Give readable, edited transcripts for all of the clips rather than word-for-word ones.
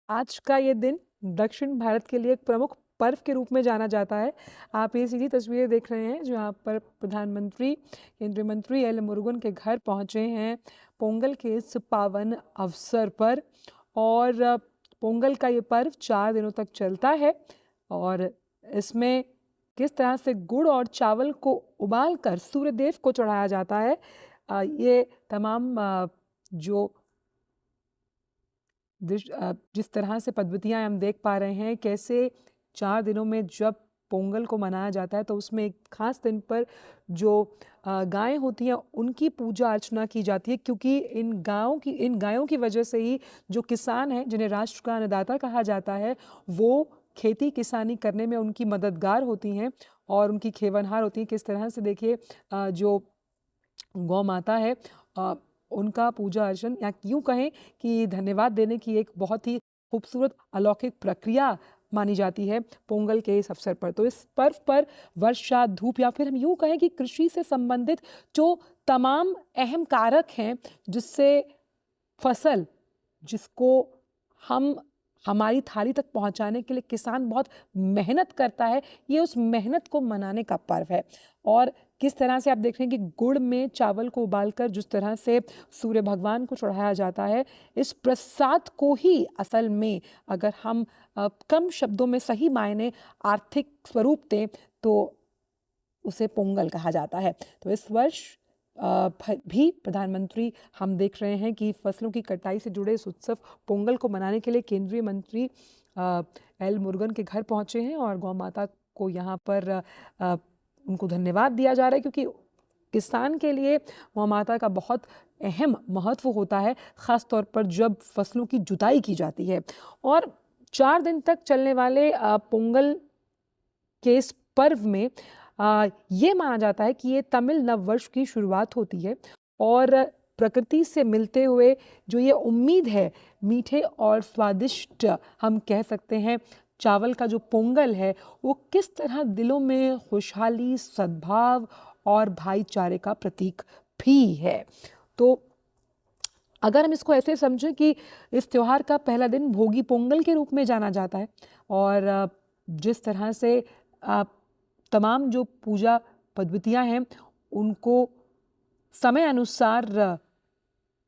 आज का ये दिन दक्षिण भारत के लिए एक प्रमुख पर्व के रूप में जाना जाता है। आप ये सीधी तस्वीरें देख रहे हैं जहाँ पर प्रधानमंत्री, केंद्रीय मंत्री एल मुरुगन के घर पहुँचे हैं पोंगल के इस पावन अवसर पर। और पोंगल का ये पर्व 4 दिनों तक चलता है और इसमें किस तरह से गुड़ और चावल को उबाल कर सूर्यदेव को चढ़ाया जाता है। ये तमाम जो जिस तरह से पद्धतियाँ हम देख पा रहे हैं, कैसे 4 दिनों में जब पोंगल को मनाया जाता है तो उसमें एक खास दिन पर जो गायें होती हैं उनकी पूजा अर्चना की जाती है, क्योंकि इन गायों की वजह से ही जो किसान हैं, जिन्हें राष्ट्र का अन्नदाता कहा जाता है, वो खेती किसानी करने में उनकी मददगार होती हैं और उनकी खेवनहार होती हैं। किस तरह से देखिए जो गौ माता है, अ, उनका पूजा अर्चन या यूं कहें कि धन्यवाद देने की एक बहुत ही खूबसूरत अलौकिक प्रक्रिया मानी जाती है पोंगल के इस अवसर पर। तो इस पर्व पर वर्षा, धूप या फिर हम यूं कहें कि कृषि से संबंधित जो तमाम अहम कारक हैं, जिससे फसल जिसको हम हमारी थाली तक पहुंचाने के लिए किसान बहुत मेहनत करता है, ये उस मेहनत को मनाने का पर्व है। और किस तरह से आप देख रहे हैं कि गुड़ में चावल को उबालकर जिस तरह से सूर्य भगवान को चढ़ाया जाता है, इस प्रसाद को ही असल में अगर हम कम शब्दों में सही मायने आर्थिक स्वरूप दें तो उसे पोंगल कहा जाता है। तो इस वर्ष भी प्रधानमंत्री, हम देख रहे हैं कि फसलों की कटाई से जुड़े इस उत्सव पोंगल को मनाने के लिए केंद्रीय मंत्री एल मुरुगन के घर पहुंचे हैं और गौ माता को यहाँ पर उनको धन्यवाद दिया जा रहा है, क्योंकि किसान के लिए गौ माता का बहुत अहम महत्व होता है, खास तौर पर जब फसलों की जुताई की जाती है। और 4 दिन तक चलने वाले पोंगल के इस पर्व में ये माना जाता है कि ये तमिल नववर्ष की शुरुआत होती है और प्रकृति से मिलते हुए जो ये उम्मीद है, मीठे और स्वादिष्ट हम कह सकते हैं चावल का जो पोंगल है, वो किस तरह दिलों में खुशहाली, सद्भाव और भाईचारे का प्रतीक भी है। तो अगर हम इसको ऐसे समझें कि इस त्योहार का पहला दिन भोगी पोंगल के रूप में जाना जाता है और जिस तरह से अ, तमाम जो पूजा पद्धतियाँ हैं, उनको समय अनुसार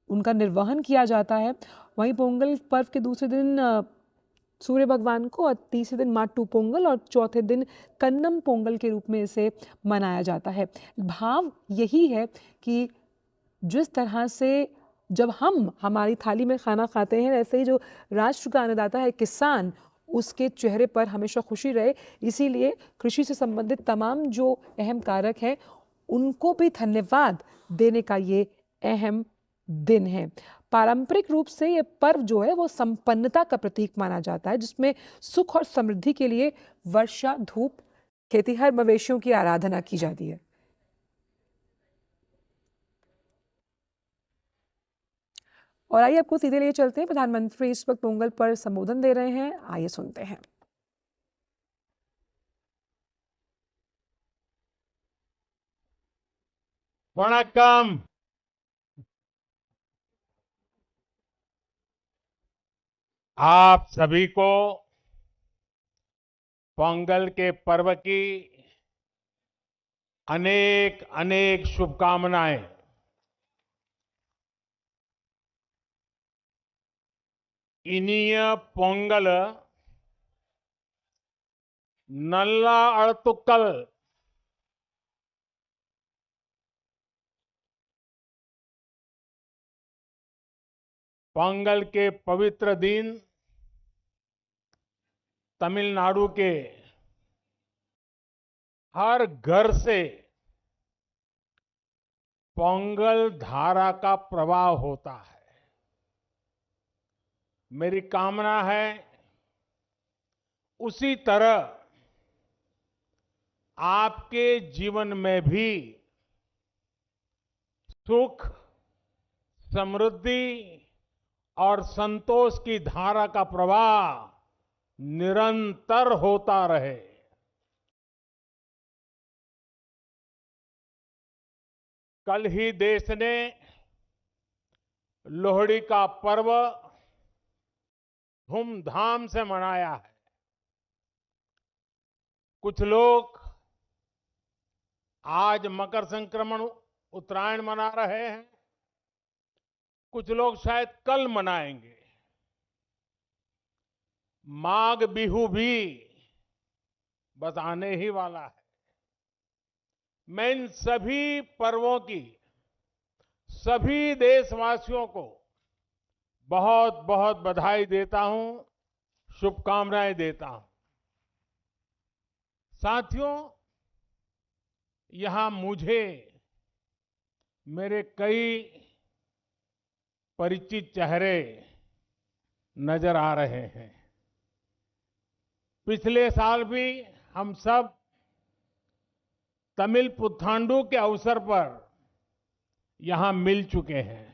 उनका निर्वहन किया जाता है। वहीं पोंगल पर्व के दूसरे दिन सूर्य भगवान को और तीसरे दिन माट्टू पोंगल और चौथे दिन कन्नम पोंगल के रूप में इसे मनाया जाता है। भाव यही है कि जिस तरह से जब हम हमारी थाली में खाना खाते हैं, ऐसे ही जो राष्ट्र का अन्नदाता है किसान, उसके चेहरे पर हमेशा खुशी रहे, इसीलिए कृषि से संबंधित तमाम जो अहम कारक हैं, उनको भी धन्यवाद देने का ये अहम दिन है। पारंपरिक रूप से ये पर्व जो है वो संपन्नता का प्रतीक माना जाता है, जिसमें सुख और समृद्धि के लिए वर्षा, धूप, खेतीहर मवेशियों की आराधना की जाती है। और आइए आपको सीधे लिए चलते हैं, प्रधानमंत्री इस वक्त पोंगल पर संबोधन दे रहे हैं, आइए सुनते हैं। वणक्कम। आप सभी को पोंगल के पर्व की अनेक अनेक शुभकामनाएं। इनिय पोंगल नल्ला अड़तुक्कल। पोंगल के पवित्र दिन तमिलनाडु के हर घर से पोंगल धारा का प्रवाह होता है। मेरी कामना है उसी तरह आपके जीवन में भी सुख, समृद्धि और संतोष की धारा का प्रवाह निरंतर होता रहे। कल ही देश ने लोहड़ी का पर्व धूमधाम से मनाया है। कुछ लोग आज मकर संक्रमण उत्तरायण मना रहे हैं, कुछ लोग शायद कल मनाएंगे। माघ बिहू भी बस आने ही वाला है। मैं इन सभी पर्वों की सभी देशवासियों को बहुत बहुत बधाई देता हूं, शुभकामनाएं देता हूं। साथियों, यहां मुझे मेरे कई परिचित चेहरे नजर आ रहे हैं। पिछले साल भी हम सब तमिल पुथांडु के अवसर पर यहां मिल चुके हैं।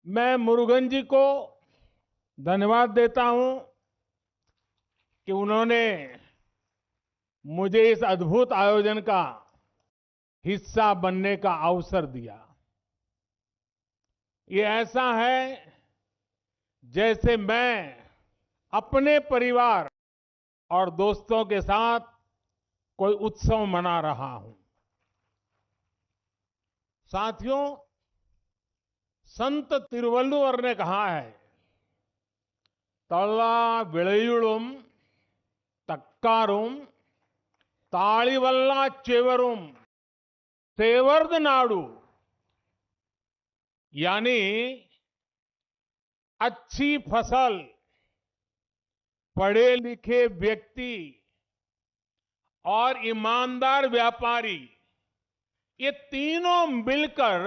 मैं मुरुगन जी को धन्यवाद देता हूं कि उन्होंने मुझे इस अद्भुत आयोजन का हिस्सा बनने का अवसर दिया। ये ऐसा है जैसे मैं अपने परिवार और दोस्तों के साथ कोई उत्सव मना रहा हूं। साथियों, संत तिरुवल्लुवर ने कहा है, तल्ला विळयुळुम तक्कारुम ताळिवल्ला चेवरुम सेवर्द नाडु, यानी अच्छी फसल, पढ़े लिखे व्यक्ति और ईमानदार व्यापारी, ये तीनों मिलकर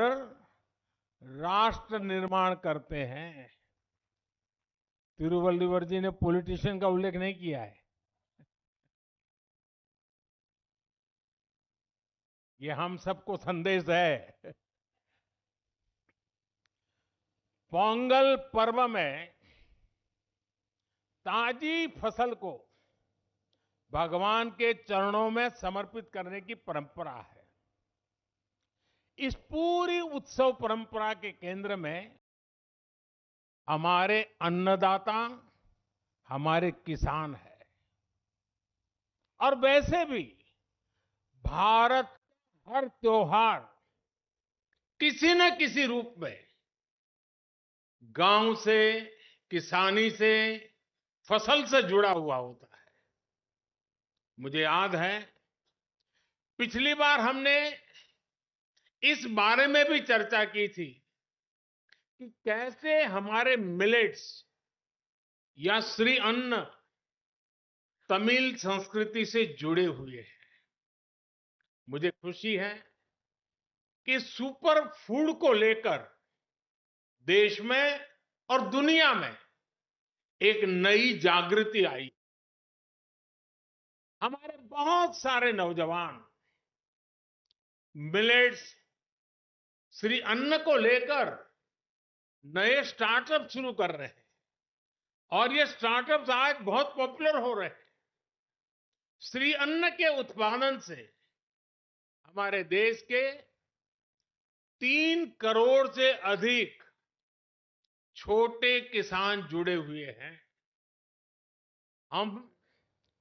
राष्ट्र निर्माण करते हैं। तिरुवल्लुवर जी ने पॉलिटिशियन का उल्लेख नहीं किया है। ये हम सबको संदेश है। पोंगल पर्व में ताजी फसल को भगवान के चरणों में समर्पित करने की परंपरा है। इस पूरी उत्सव परंपरा के केंद्र में हमारे अन्नदाता, हमारे किसान है। और वैसे भी भारत हर त्योहार किसी न किसी रूप में गांव से, किसानी से, फसल से जुड़ा हुआ होता है। मुझे याद है, पिछली बार हमने इस बारे में भी चर्चा की थी कि कैसे हमारे मिलेट्स या श्री अन्न तमिल संस्कृति से जुड़े हुए हैं। मुझे खुशी है कि सुपर फूड को लेकर देश में और दुनिया में एक नई जागृति आई। हमारे बहुत सारे नौजवान मिलेट्स, श्री अन्न को लेकर नए स्टार्टअप शुरू कर रहे हैं और ये स्टार्टअप्स आज बहुत पॉपुलर हो रहे हैं। श्री अन्न के उत्पादन से हमारे देश के 3 करोड़ से अधिक छोटे किसान जुड़े हुए हैं। हम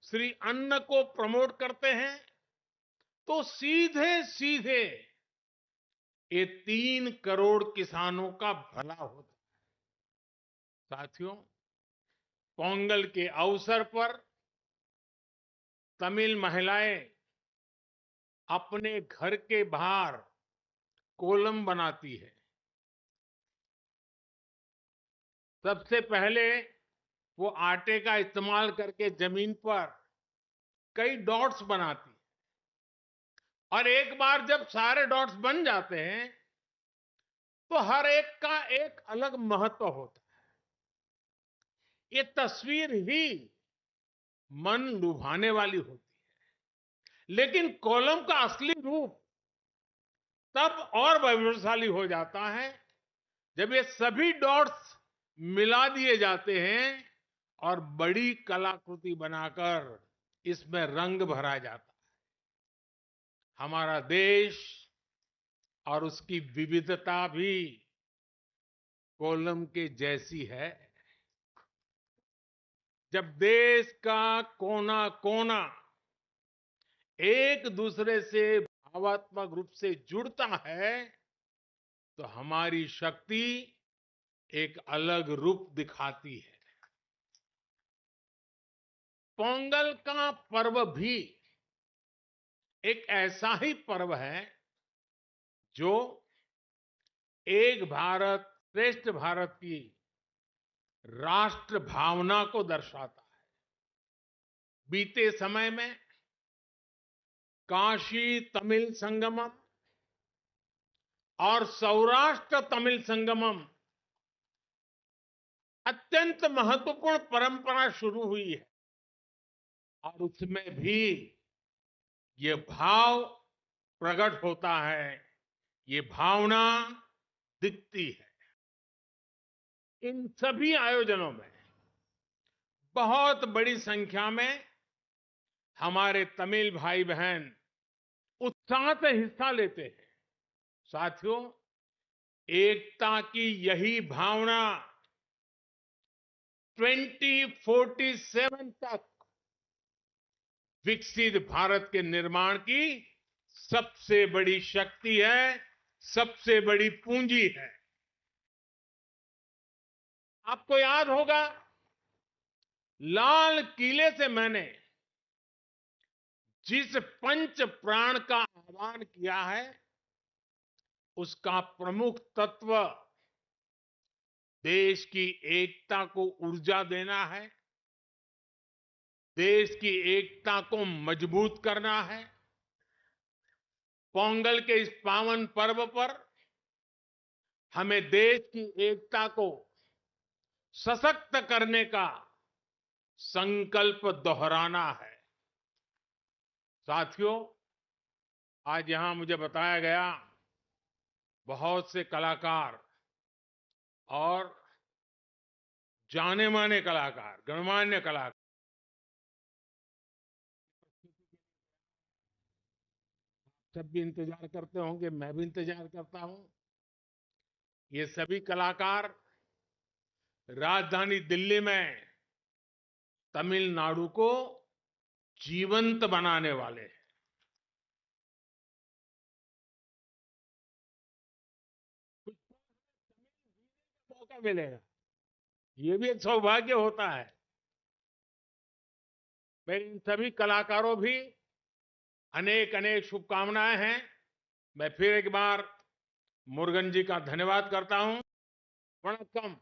श्री अन्न को प्रमोट करते हैं तो सीधे सीधे ये 3 करोड़ किसानों का भला होता है। साथियों, पोंगल के अवसर पर तमिल महिलाएं अपने घर के बाहर कोलम बनाती है। सबसे पहले वो आटे का इस्तेमाल करके जमीन पर कई डॉट्स बनाती है और एक बार जब सारे डॉट्स बन जाते हैं तो हर एक का एक अलग महत्व होता है। ये तस्वीर ही मन लुभाने वाली होती है, लेकिन कोलम का असली रूप तब और वैभवशाली हो जाता है जब ये सभी डॉट्स मिला दिए जाते हैं और बड़ी कलाकृति बनाकर इसमें रंग भरा जाता है। हमारा देश और उसकी विविधता भी कोलम के जैसी है। जब देश का कोना कोना एक दूसरे से भावात्मक रूप से जुड़ता है तो हमारी शक्ति एक अलग रूप दिखाती है। पोंगल का पर्व भी एक ऐसा ही पर्व है जो एक भारत श्रेष्ठ भारत की राष्ट्र भावना को दर्शाता है। बीते समय में काशी तमिल संगमम और सौराष्ट्र तमिल संगमम अत्यंत महत्वपूर्ण परंपरा शुरू हुई है और उसमें भी ये भाव प्रकट होता है, ये भावना दिखती है। इन सभी आयोजनों में बहुत बड़ी संख्या में हमारे तमिल भाई बहन उत्साह से हिस्सा लेते हैं। साथियों, एकता की यही भावना 2047 तक विकसित भारत के निर्माण की सबसे बड़ी शक्ति है, सबसे बड़ी पूंजी है। आपको याद होगा, लाल किले से मैंने जिस पंच प्राण का आह्वान किया है उसका प्रमुख तत्व देश की एकता को ऊर्जा देना है, देश की एकता को मजबूत करना है। पोंगल के इस पावन पर्व पर हमें देश की एकता को सशक्त करने का संकल्प दोहराना है। साथियों, आज यहां मुझे बताया गया बहुत से कलाकार और जाने माने कलाकार, गणमान्य कलाकार सब भी इंतजार करते होंगे, मैं भी इंतजार करता हूं। ये सभी कलाकार राजधानी दिल्ली में तमिलनाडु को जीवंत बनाने वाले हैं। मौका मिलेगा, ये भी एक सौभाग्य होता है। मेरे इन सभी कलाकारों भी अनेक अनेक शुभकामनाएं हैं। मैं फिर एक बार मुरुगन जी का धन्यवाद करता हूं। वणक्कम।